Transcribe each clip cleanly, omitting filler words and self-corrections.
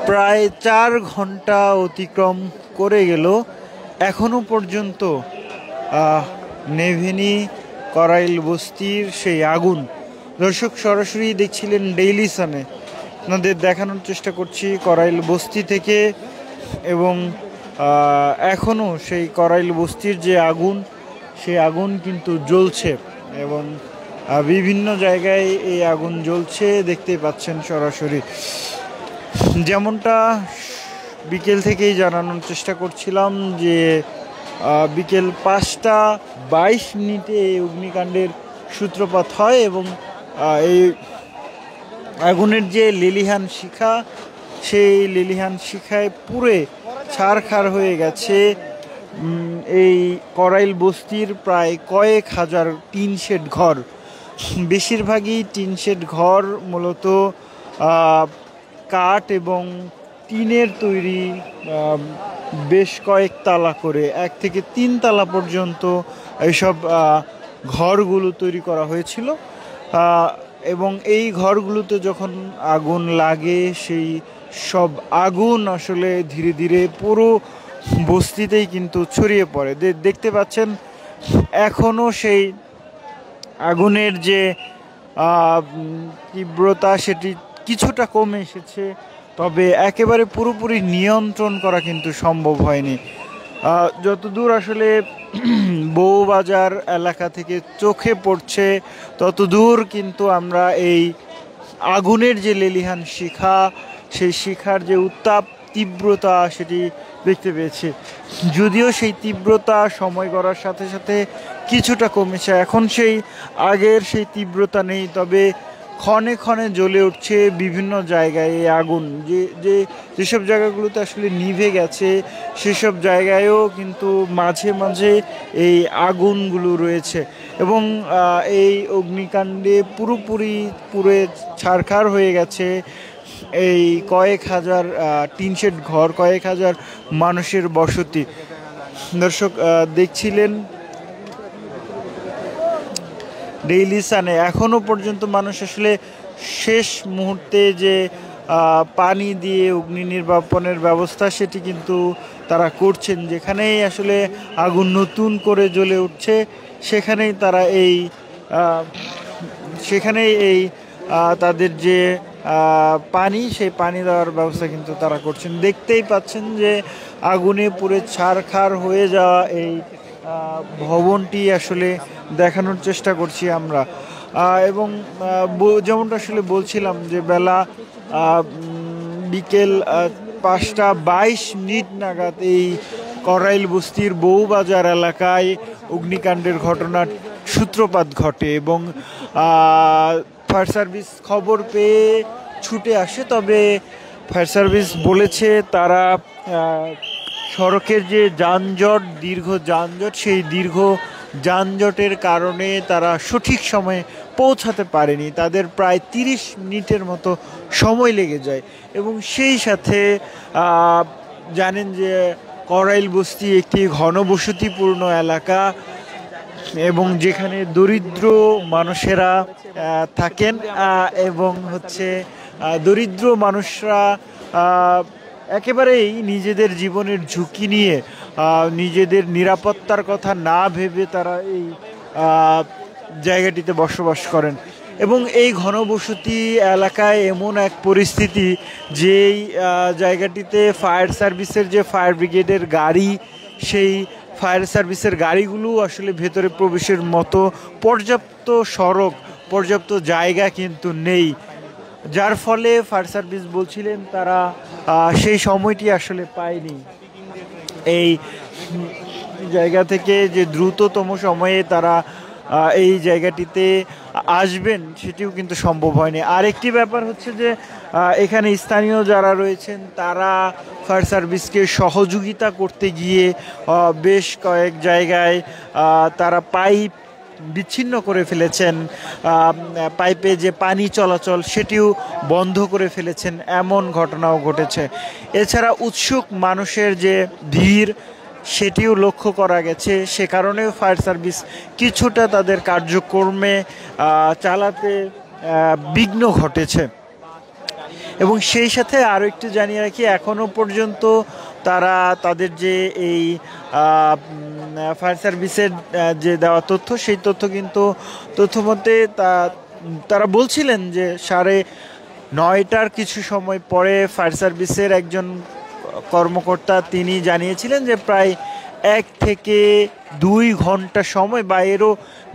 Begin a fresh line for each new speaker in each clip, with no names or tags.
প্রায় 4 ঘন্টা অতিক্রম করে গেল, এখনো পর্যন্ত নেভেনি করাইল বস্তির সেই আগুন। দর্শক, সরাসরি দেখছিলেন ডেইলি সানে, আপনাদের দেখানোর চেষ্টা করছি করাইল বস্তি থেকে। এবং এখনও সেই করাইল বস্তির যে আগুন, সেই আগুন কিন্তু জ্বলছে এবং বিভিন্ন জায়গায় এই আগুন জ্বলছে, দেখতেই পাচ্ছেন সরাসরি। যেমনটা বিকেল থেকেই জানানোর চেষ্টা করছিলাম যে বিকেল 5টা 22 এই অগ্নিকাণ্ডের সূত্রপাত হয় এবং এই আগুনের যে লেলিহান শিখা, সেই লেলিহান শিখায় পুড়ে ছারখার হয়ে গেছে এই করাইল বস্তির প্রায় কয়েক হাজার টিন শেড ঘর। বেশিরভাগই টিন শেড ঘর, মূলত কাঠ এবং টিনের তৈরি, বেশ কয়েক তালা করে 1 থেকে 3 তালা পর্যন্ত এইসব ঘরগুলো তৈরি করা হয়েছিল। এবং এই ঘরগুলোতে যখন আগুন লাগে, সেই সব আগুন আসলে ধীরে ধীরে পুরো বস্তিতেই কিন্তু ছড়িয়ে পড়ে। দেখতে পাচ্ছেন এখনও সেই আগুনের যে তীব্রতা, সেটি কিছুটা কমে এসেছে, তবে একেবারে পুরোপুরি নিয়ন্ত্রণ করা কিন্তু সম্ভব হয়নি। যতদূর আসলে বউবাজার এলাকা থেকে চোখে পড়ছে, ততদূর কিন্তু আমরা এই আগুনের যে লেলিহান শিখা, সেই শিখার যে উত্তাপ তীব্রতা, সেটি দেখতে পেয়েছি। যদিও সেই তীব্রতা সময় গড়ার সাথে সাথে কিছুটা কমেছে, এখন সেই আগের সেই তীব্রতা নেই, তবে ক্ষণে ক্ষণে জ্বলে উঠছে বিভিন্ন জায়গায় এই আগুন। যেসব জায়গাগুলোতে আসলে নিভে গেছে, সেসব জায়গায়ও কিন্তু মাঝে মাঝে এই আগুনগুলো রয়েছে এবং এই অগ্নিকাণ্ডে পুরোপুরি পুড়ে ছারখার হয়ে গেছে এই কয়েক হাজার টিন শেড ঘর, কয়েক হাজার মানুষের বসতি। দর্শক, দেখছিলেন ডেইলি সানে, এখনও পর্যন্ত মানুষ আসলে শেষ মুহূর্তে যে পানি দিয়ে অগ্নি নির্বাপনের ব্যবস্থা, সেটি কিন্তু তারা করছেন। যেখানেই আসলে আগুন নতুন করে জ্বলে উঠছে, সেখানেই তারা তাদের যে পানি, সেই পানি দেওয়ার ব্যবস্থা কিন্তু তারা করছেন। দেখতেই পাচ্ছেন যে আগুনে পুড়ে ছারখার হয়ে যাওয়া এই ভবনটি আসলে দেখানোর চেষ্টা করছি আমরা। এবং যেমনটা আসলে বলছিলাম যে বেলা বিকেল 5টা 22 নাগাদ এই করাইল বস্তির বউবাজার এলাকায় অগ্নিকাণ্ডের ঘটনার সূত্রপাত ঘটে এবং ফায়ার সার্ভিস খবর পেয়ে ছুটে আসে। তবে ফায়ার সার্ভিস বলেছে তারা সড়কের যে যানজট, দীর্ঘ যানজট, সেই দীর্ঘ যানজটের কারণে তারা সঠিক সময়ে পৌঁছাতে পারেনি। তাদের প্রায় 30 মিনিটের মতো সময় লেগে যায় এবং সেই সাথে জানেন যে করাইল বস্তি একটি ঘনবসতিপূর্ণ এলাকা এবং যেখানে দরিদ্র মানুষেরা থাকেন এবং দরিদ্র মানুষরা একেবারেই নিজেদের জীবনের ঝুঁকি নিয়ে, নিজেদের নিরাপত্তার কথা না ভেবে তারা এই জায়গাটিতে বসবাস করেন। এবং এই ঘনবসতি এলাকায় এমন এক পরিস্থিতি, যেই জায়গাটিতে ফায়ার সার্ভিসের যে ফায়ার ব্রিগেডের গাড়ি, সেই ফায়ার সার্ভিসের গাড়িগুলো আসলে ভেতরে প্রবেশের মতো পর্যাপ্ত সড়ক, পর্যাপ্ত জায়গা কিন্তু নেই, যার ফলে ফায়ার সার্ভিস বলছিলেন তারা সেই সময়টি আসলে পায়নি। এই জায়গা থেকে যে দ্রুততম সময়ে তারা এই জায়গাটিতে আসবেন, সেটিও কিন্তু সম্ভব হয়নি। আরেকটি ব্যাপার হচ্ছে যে এখানে স্থানীয় যারা রয়েছেন, তারা ফায়ার সার্ভিসকে সহযোগিতা করতে গিয়ে বেশ কয়েক জায়গায় তারা পাইপ বিচ্ছিন্ন করে ফেলেছেন, পাইপে যে পানি চলাচল সেটিও বন্ধ করে ফেলেছেন, এমন ঘটনাও ঘটেছে। এছাড়া উৎসুক মানুষের যে ভিড়, সেটিও লক্ষ্য করা গেছে, সে কারণেও ফায়ার সার্ভিস কিছুটা তাদের কার্যক্রমে চালাতে বিঘ্ন ঘটেছে। এবং সেই সাথে আরও একটু জানিয়ে রাখি, এখনও পর্যন্ত তারা তাদের যে এই ফায়ার সার্ভিসের যে দেওয়া তথ্য, সেই তথ্য কিন্তু তথ্যমতে তারা বলছিলেন যে 9:30টার কিছু সময় পরে ফায়ার সার্ভিসের একজন কর্মকর্তা তিনি জানিয়েছিলেন যে প্রায় 1 থেকে 2 ঘন্টা সময় বা এরও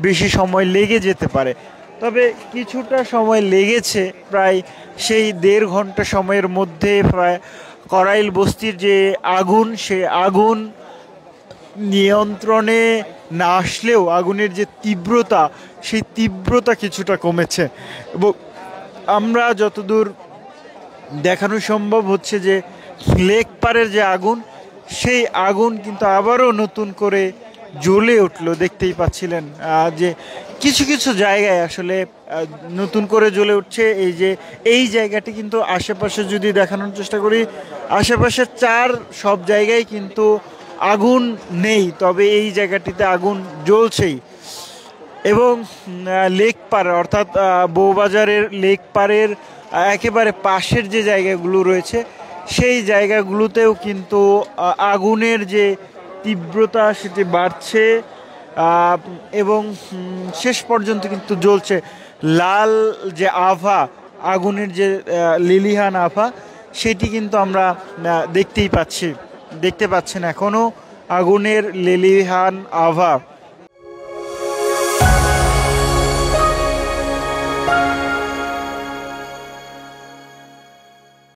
বেশি সময় লেগে যেতে পারে। তবে কিছুটা সময় লেগেছে, প্রায় সেই 1.5 ঘন্টা সময়ের মধ্যে প্রায় করাইল বস্তির যে আগুন, সে আগুন নিয়ন্ত্রণে না আসলেও আগুনের যে তীব্রতা, সেই তীব্রতা কিছুটা কমেছে। এবং আমরা যতদূর দেখানো সম্ভব হচ্ছে যে লেক পাড়ের যে আগুন, সেই আগুন কিন্তু আবারও নতুন করে জ্বলে উঠলো। দেখতেই পাচ্ছিলেন যে কিছু কিছু জায়গায় আসলে নতুন করে জ্বলে উঠছে। এই জায়গাটি কিন্তু আশেপাশে যদি দেখানোর চেষ্টা করি, আশেপাশের সব জায়গায় কিন্তু আগুন নেই, তবে এই জায়গাটিতে আগুন জ্বলছেই। এবং লেক পাড় অর্থাৎ বউবাজারের লেক পাড়ের একেবারে পাশের যে জায়গাগুলো রয়েছে, সেই জায়গাগুলোতেও কিন্তু আগুনের যে তীব্রতা সেটি বাড়ছে এবং শেষ পর্যন্ত কিন্তু জ্বলছে। লাল যে আভা, আগুনের যে লিলিহান আভা, সেটি কিন্তু আমরা দেখতে পাচ্ছেন এখনও আগুনের লিলিহান আভা।